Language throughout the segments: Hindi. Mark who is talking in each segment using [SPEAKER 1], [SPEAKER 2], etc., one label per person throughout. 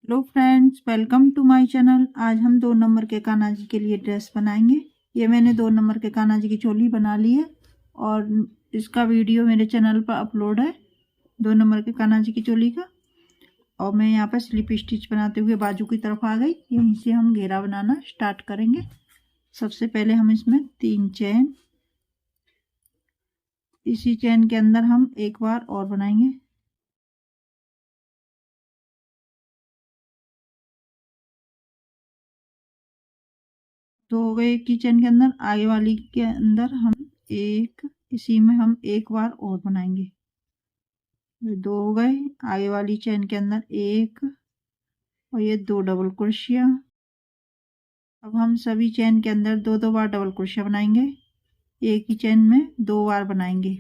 [SPEAKER 1] Hello friends, welcome to my channel. आज हम 2 नंबर के कान्हा जी के लिए ड्रेस बनाएंगे। ये मैंने 2 नंबर के कान्हा जी की चोली बना ली है और इसका वीडियो मेरे चैनल पर अपलोड है 2 नंबर के कान्हा जी की चोली का। और मैं यहाँ पर स्लिप स्टिच बनाते हुए बाजू की तरफ आ गई। यहीं से हम घेरा बनाना स्टार्ट करेंगे। सबसे पहले हम इसमें 3 चैन, इसी चैन के अंदर हम एक बार और बनाएंगे। तो हो गए एक ही चैन के अंदर। आगे वाली के अंदर हम एक, इसी में हम एक बार और बनाएंगे। ये 2 हो गए। आगे वाली चैन के अंदर एक और ये 2 डबल क्रोशिया। अब हम सभी चैन के अंदर 2-2 बार डबल क्रोशिया बनाएंगे। एक ही चैन में 2 बार बनाएंगे।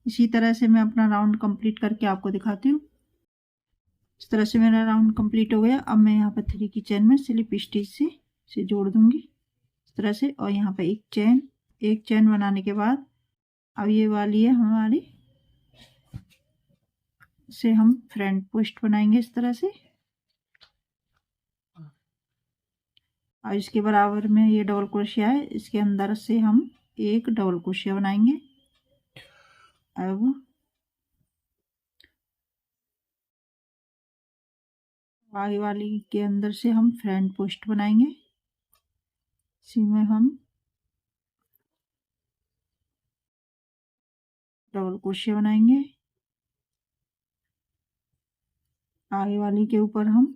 [SPEAKER 1] इसी तरह से मैं अपना राउंड कंप्लीट करके आपको दिखाती हूँ। इस तरह से मेरा राउंड कंप्लीट हो गया। अब मैं यहाँ पर 3 की चैन में स्लिप स्टिच से जोड़ दूंगी इस तरह से। और यहाँ पर एक चैन बनाने के बाद अब ये वाली है हमारी, से हम फ्रंट पोस्ट बनाएंगे इस तरह से। और इसके बराबर में ये डबल क्रोशिया है, इसके अंदर से हम एक डबल क्रोशिया बनाएंगे। अब आगे वाली के अंदर से हम फ्रंट पोस्ट बनाएंगे। इसी में हम डबल क्रोशिया बनाएंगे। आगे वाली के ऊपर हम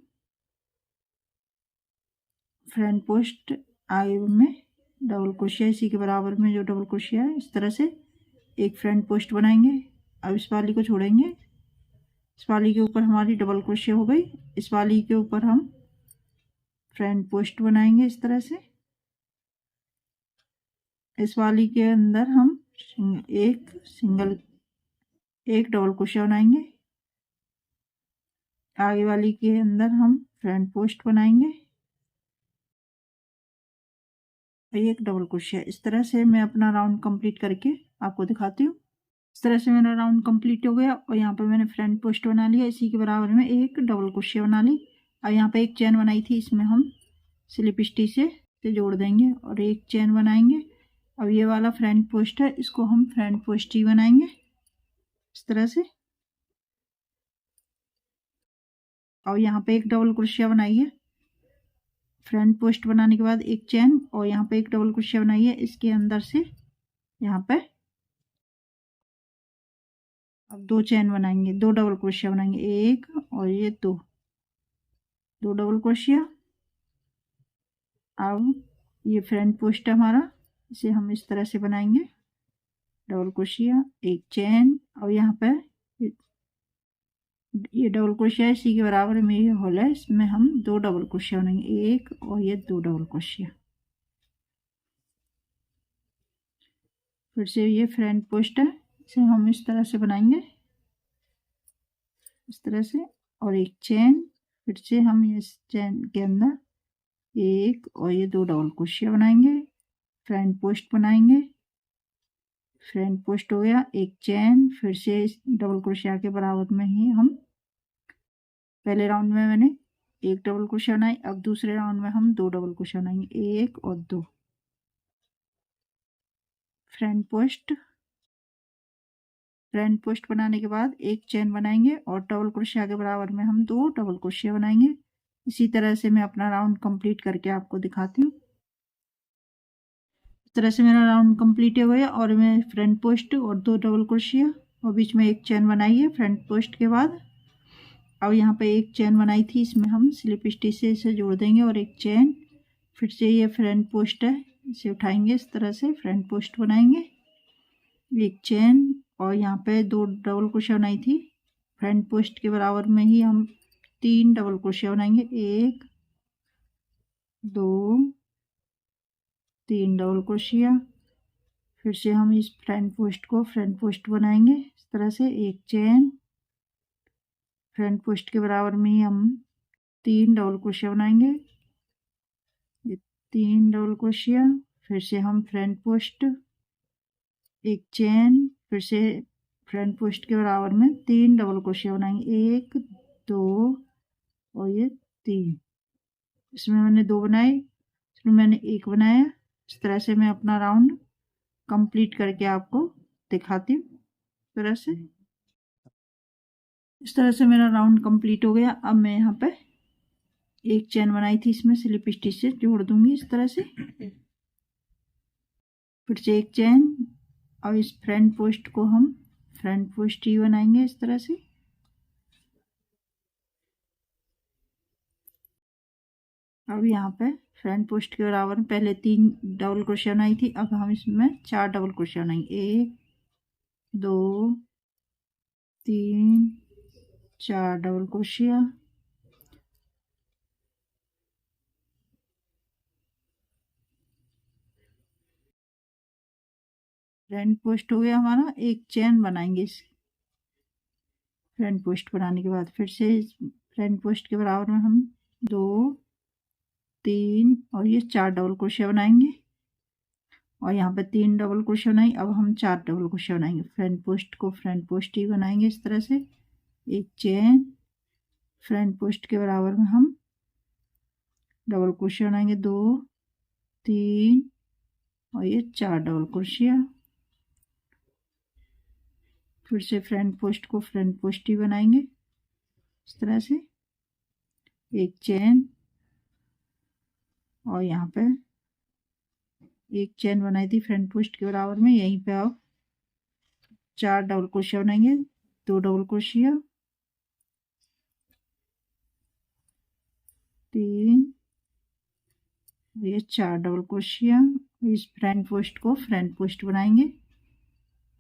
[SPEAKER 1] फ्रंट पोस्ट, आगे में डबल क्रोशिया, इसी के बराबर में जो डबल क्रोशिया है इस तरह से एक फ्रंट पोस्ट बनाएंगे। अब इस वाली को छोड़ेंगे। इस वाली के ऊपर हमारी डबल क्रोशिया हो गई। इस वाली के ऊपर हम फ्रंट पोस्ट बनाएंगे इस तरह से। इस वाली के अंदर हम एक डबल क्रोशिया बनाएंगे। आगे वाली के अंदर हम फ्रंट पोस्ट बनाएंगे, एक डबल क्रोशिया। इस तरह से मैं अपना राउंड कंप्लीट करके आपको दिखाती हूँ। इस तरह से मेरा राउंड कंप्लीट हो गया और यहाँ पर मैंने फ्रंट पोस्ट बना लिया। इसी के बराबर में एक डबल क्रोशिया बना ली। अब यहाँ पे एक चैन बनाई थी, इसमें हम स्लिप स्टिच से जोड़ देंगे और एक चैन बनाएंगे। अब ये वाला फ्रंट पोस्ट है, इसको हम फ्रंट पोस्ट ही बनाएंगे इस तरह से। और यहाँ पे एक डबल क्रोशिया बनाइए। फ्रंट पोस्ट बनाने के बाद एक चैन और यहाँ पे एक डबल क्रोशिया बनाइए। इसके अंदर से यहाँ पे अब 2 चैन बनाएंगे, 2 डबल क्रोशिया बनाएंगे, एक और ये 2 डबल क्रोशिया। अब ये फ्रंट पोस्ट है हमारा, इसे हम इस तरह से बनाएंगे, डबल क्रोशिया, एक चैन और यहाँ पे ये डबल क्रोशिया, इसी के बराबर में ये होल है, इसमें हम 2 डबल क्रोशिया बनाएंगे, एक और ये 2 डबल क्रोशिया। फिर से ये फ्रंट पोस्ट है, इसे हम इस तरह से बनाएंगे, इस तरह से। और एक चैन, फिर से हम इस चैन के अंदर एक और ये 2 डबल क्रोशिया बनाएंगे, फ्रंट पोस्ट बनाएंगे। फ्रंट पोस्ट हो गया, एक चैन, फिर से इस डबल क्रोशिया के बराबर में ही हम पहले राउंड में मैंने एक डबल क्रोशिया बनाई, अब दूसरे राउंड में हम 2 डबल क्रोशिया बनाएंगे, एक और 2 फ्रंट पोस्ट बनाने के बाद एक चैन बनाएंगे और डबल क्रोशिया के बराबर में हम 2 डबल क्रोशिया बनाएंगे। इसी तरह से मैं अपना राउंड कंप्लीट करके आपको दिखाती हूँ। इस तरह से मेरा राउंड कंप्लीट हो गया और मैं फ्रंट पोस्ट और 2 डबल क्रोशिया और बीच में एक चैन बनाई है फ्रंट पोस्ट के बाद। अब यहाँ पे एक चैन बनाई थी, इसमें हम स्लिप स्टिच से इसे जोड़ देंगे और एक चैन, फिर से ये फ्रंट पोस्ट है, इसे उठाएंगे, इस तरह से फ्रंट पोस्ट बनाएंगे, एक चैन और यहाँ पे 2 डबल क्रोशिया बनाई थी फ्रंट पोस्ट के बराबर में ही हम 3 डबल क्रोशिया बनाएंगे, 1 2 3 डबल क्रोशिया। फिर से हम इस फ्रंट पोस्ट बनाएंगे इस तरह से, एक चैन, फ्रंट पोस्ट के बराबर में ही हम 3 डबल क्रोशिया बनाएंगे, ये 3 डबल क्रोशिया। फिर से हम फ्रंट पोस्ट, एक चैन, फिर से फ्रंट पोस्ट के बराबर में 3 डबल क्रोशिया बनाएंगे, 1 2 और ये 3, इसमें मैंने 2 बनाए, इसमें मैंने 1 बनाया। इस तरह से मैं अपना राउंड कंप्लीट करके आपको दिखाती हूँ। इस तरह से मेरा राउंड कंप्लीट हो गया। अब मैं यहाँ पे एक चेन बनाई थी, इसमें स्लिप स्टिच से जोड़ दूंगी इस तरह से। फिर से एक चेन, और इस फ्रंट पोस्ट को हम फ्रंट पोस्ट ही बनाएंगे इस तरह से। अब यहाँ पे फ्रंट पोस्ट के बराबर पहले 3 डबल क्रोशिया बनाई थी, अब हम इसमें 4 डबल क्रोशिया बनाएंगे। 1 2 3 4 डबल क्रोशिया। फ्रंट पोस्ट हो गया हमारा। एक चेन बनाएंगे इस फ्रंट पोस्ट बनाने के बाद। फिर से फ्रंट पोस्ट के बराबर में हम 2 3 और ये 4 डबल क्रोशिया बनाएंगे, और यहाँ पे 3 डबल क्रोशिया बनाई। अब हम 4 डबल क्रोशिया बनाएंगे। फ्रंट पोस्ट को फ्रंट पोस्ट ही बनाएंगे इस तरह से। एक चेन, फ्रंट पोस्ट के बराबर में हम डबल क्रोशिया बनाएंगे, 2 3 और ये 4 डबल क्रोशिया। फिर से फ्रंट पोस्ट को फ्रंट पोस्ट ही बनाएंगे इस तरह से। एक चेन, और यहाँ पे एक चेन बनाई थी फ्रंट पोस्ट के बराबर में, यहीं पे अब 4 डबल क्रोशिया बनाएंगे, 2 डबल क्रोशिया, 3, ये 4 डबल क्रोशिया। इस फ्रंट पोस्ट को फ्रंट पोस्ट बनाएंगे,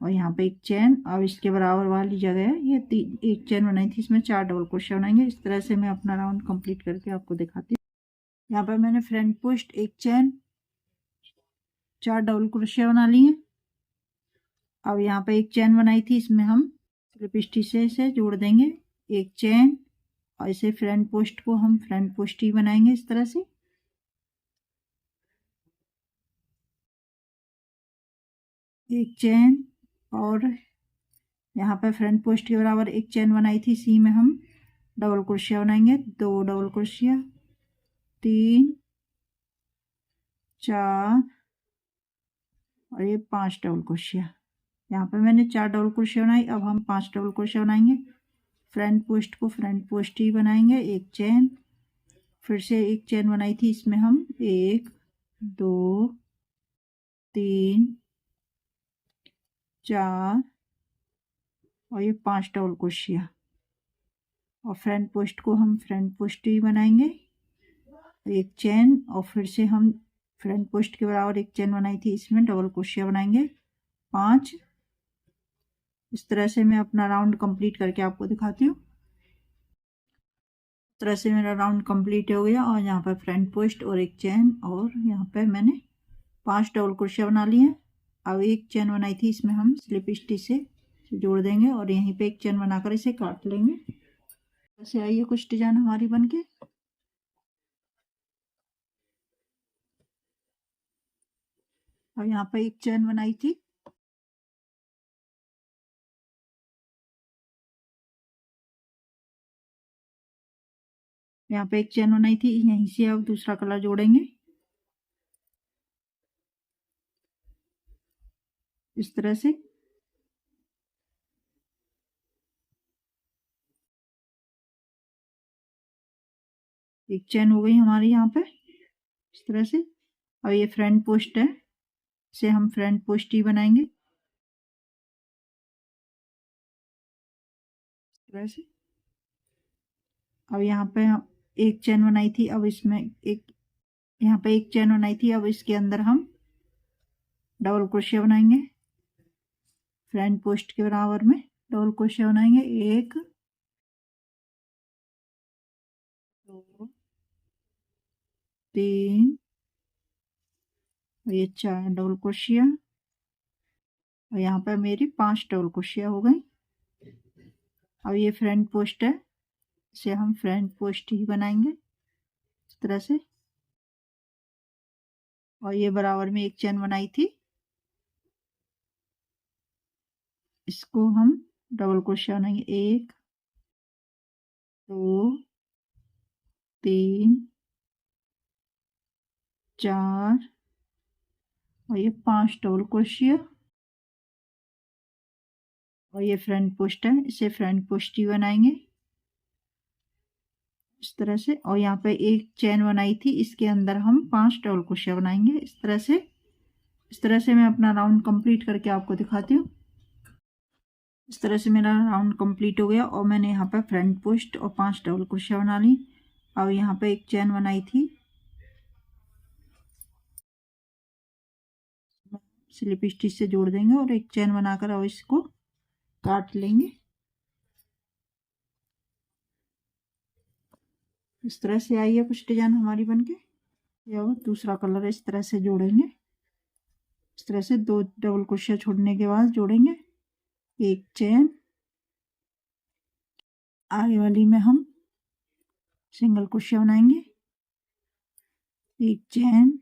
[SPEAKER 1] और यहाँ पे एक चेन। अब इसके बराबर वाली जगह है ये एक चेन बनाई थी, इसमें 4 डबल क्रोशिया बनाएंगे। इस तरह से मैं अपना राउंड कंप्लीट करके आपको दिखाती हूँ। यहाँ पर मैंने फ्रंट पोस्ट, एक चेन, 4 डबल क्रोशिया बना लिए। अब यहाँ पे एक चेन बनाई थी, इसमें हम स्लिप स्टिच से जोड़ देंगे। एक चेन, और इसे फ्रंट पोस्ट को हम फ्रंट पोस्ट ही बनाएंगे इस तरह से। एक चेन, और यहाँ पे फ्रंट पोस्ट के बराबर एक चेन बनाई थी, इसी में हम डबल क्रोशिया बनाएंगे, 2 डबल क्रोशिया, 3 4 और ये 5 डबल क्रोशिया। यहाँ पे मैंने 4 डबल क्रोशिया बनाई। अब हम 5 डबल क्रोशिया बनाएंगे। फ्रंट पोस्ट को फ्रंट पोस्ट ही बनाएंगे। एक चेन, फिर से एक चेन बनाई थी, इसमें हम 1 2 3 4 और ये 5 डबल क्रोशिया, और फ्रंट पोस्ट को हम फ्रंट पोस्ट ही बनाएंगे। एक चेन, और फिर से हम फ्रंट पोस्ट के बराबर एक चेन बनाई थी, इसमें डबल क्रोशिया बनाएंगे 5। इस तरह से मैं अपना राउंड कंप्लीट करके आपको दिखाती हूँ। इस तरह से मेरा राउंड कंप्लीट हो गया, और यहाँ पर फ्रंट पोस्ट और एक चेन, और यहाँ पे मैंने 5 डबल क्रोशिया बना लिए। अब एक चेन बनाई थी, इसमें हम स्लिप स्टिच से जोड़ देंगे, और यहीं पे एक चेन बनाकर इसे काट लेंगे। ऐसे आइए कुछ डिजाइन हमारी बनके। और यहाँ पे एक चेन बनाई थी, यहाँ पे एक चेन बनाई थी, यहीं से अब दूसरा कलर जोड़ेंगे इस तरह से। एक चेन हो गई हमारी यहाँ पे इस तरह से। और ये फ्रंट पोस्ट है, इसे हम फ्रंट पोस्ट ही बनाएंगे इस तरह से। अब यहाँ पे हम एक चेन बनाई थी, अब इसमें एक, यहाँ पे एक चेन बनाई थी, अब इसके अंदर हम डबल क्रोशिया बनाएंगे। फ्रंट पोस्ट के बराबर में डबल क्रोशिया बनाएंगे, 1 2 3 और ये 4 डबल क्रोशिया, और यहाँ पर मेरी 5 डबल क्रोशिया हो गई। अब ये फ्रंट पोस्ट है, इसे हम फ्रंट पोस्ट ही बनाएंगे इस तरह से। और ये बराबर में एक चेन बनाई थी, इसको हम डबल क्रोशिया बनाएंगे, 1 2 3 4 और ये 5 डबल क्रोशिया और ये फ्रंट पोस्ट है, इसे फ्रंट पोस्ट ही बनाएंगे इस तरह से। और यहाँ पे एक चेन बनाई थी, इसके अंदर हम 5 डबल क्रोशिया बनाएंगे इस तरह से। इस तरह से मैं अपना राउंड कंप्लीट करके आपको दिखाती हूँ। इस तरह से मेरा राउंड कंप्लीट हो गया और मैंने यहाँ पर फ्रंट पोस्ट और 5 डबल क्रोशिया बना ली। अब यहाँ पे एक चेन बनाई थी, स्लिप स्टिच से जोड़ देंगे और एक चेन बनाकर अब इसको काट लेंगे इस तरह से। आई है कुछ डिजाइन हमारी बनके। और दूसरा कलर इस तरह से जोड़ेंगे, इस तरह से 2 डबल क्रोशिया छोड़ने के बाद जोड़ेंगे एक चेन। आगे वाली में हम सिंगल क्रोशिया बनाएंगे, एक चेन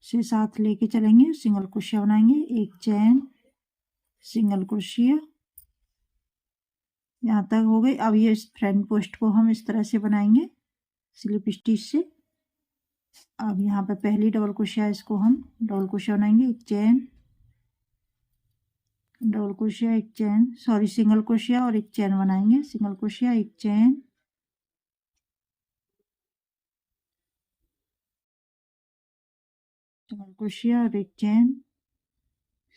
[SPEAKER 1] से साथ लेके चलेंगे, सिंगल क्रोशिया बनाएंगे, एक चेन, सिंगल क्रोशिया। यहाँ तक हो गई। अब ये फ्रंट पोस्ट को हम इस तरह से बनाएंगे स्लिप स्टिच से। अब यहाँ पे पहली डबल क्रोशिया, इसको हम डबल क्रोशिया बनाएंगे, एक चेन, डबल क्रोशिया, एक चेन, सॉरी सिंगल क्रोशिया और एक चेन बनाएंगे, सिंगल क्रोशिया, एक चेन, सिंगल क्रोशिया और एक चेन,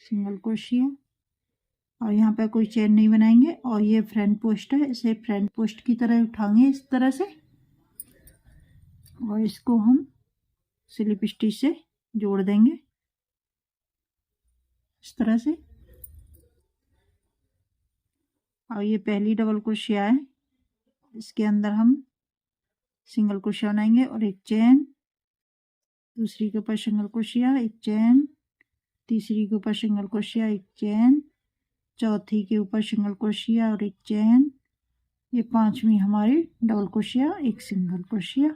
[SPEAKER 1] सिंगल क्रोशिया। और यहाँ पे कोई चेन नहीं बनाएंगे। और ये फ्रंट पोस्ट है, इसे फ्रंट पोस्ट की तरह उठाएंगे इस तरह से और इसको हम स्लिप स्टिच से जोड़ देंगे इस तरह से। और ये पहली डबल क्रोशिया है, इसके अंदर हम सिंगल क्रोशिया बनाएंगे और एक चेन, दूसरी के ऊपर सिंगल क्रोशिया, एक चेन, तीसरी के ऊपर सिंगल क्रोशिया, एक चेन, चौथी के ऊपर सिंगल क्रोशिया और एक चेन, ये पांचवी हमारी डबल क्रोशिया, एक सिंगल क्रोशिया।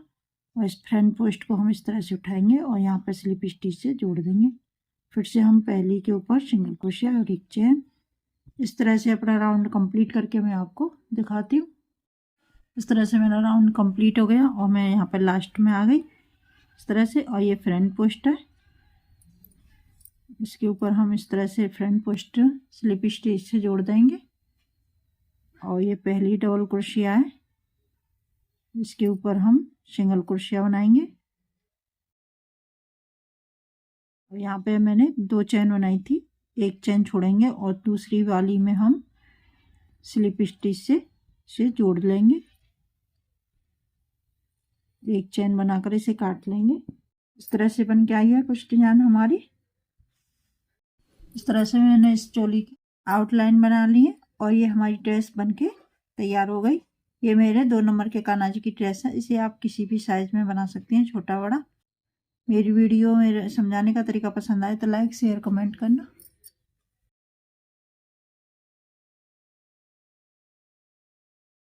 [SPEAKER 1] और इस फ्रंट पोस्ट को हम इस तरह से उठाएंगे और यहाँ पर स्लिप स्टिच से जोड़ देंगे। फिर से हम पहली के ऊपर सिंगल क्रोशिया और एक चेन। इस तरह से अपना राउंड कंप्लीट करके मैं आपको दिखाती हूँ। इस तरह से मेरा राउंड कंप्लीट हो गया और मैं यहाँ पर लास्ट में आ गई इस तरह से। और ये फ्रंट पोस्ट है, इसके ऊपर हम इस तरह से फ्रंट पोस्ट स्लिप स्टिच से जोड़ देंगे। और ये पहली डबल क्रोशिया है, इसके ऊपर हम सिंगल क्रोशिया बनाएंगे। और यहाँ पे मैंने 2 चेन बनाई थी, एक चेन छोड़ेंगे और दूसरी वाली में हम स्लिप स्टिच से जोड़ लेंगे, एक चेन बनाकर इसे काट लेंगे। इस तरह से बन के आई है कुछ डिजाइन हमारी। इस तरह से मैंने इस चोली की आउटलाइन बना ली है और ये हमारी ड्रेस बनके तैयार हो गई। ये मेरे 2 नंबर के कान्हा जी की ड्रेस है। इसे आप किसी भी साइज में बना सकते हैं, छोटा बड़ा। मेरी वीडियो मेरे समझाने का तरीका पसंद आए तो लाइक शेयर कमेंट करना।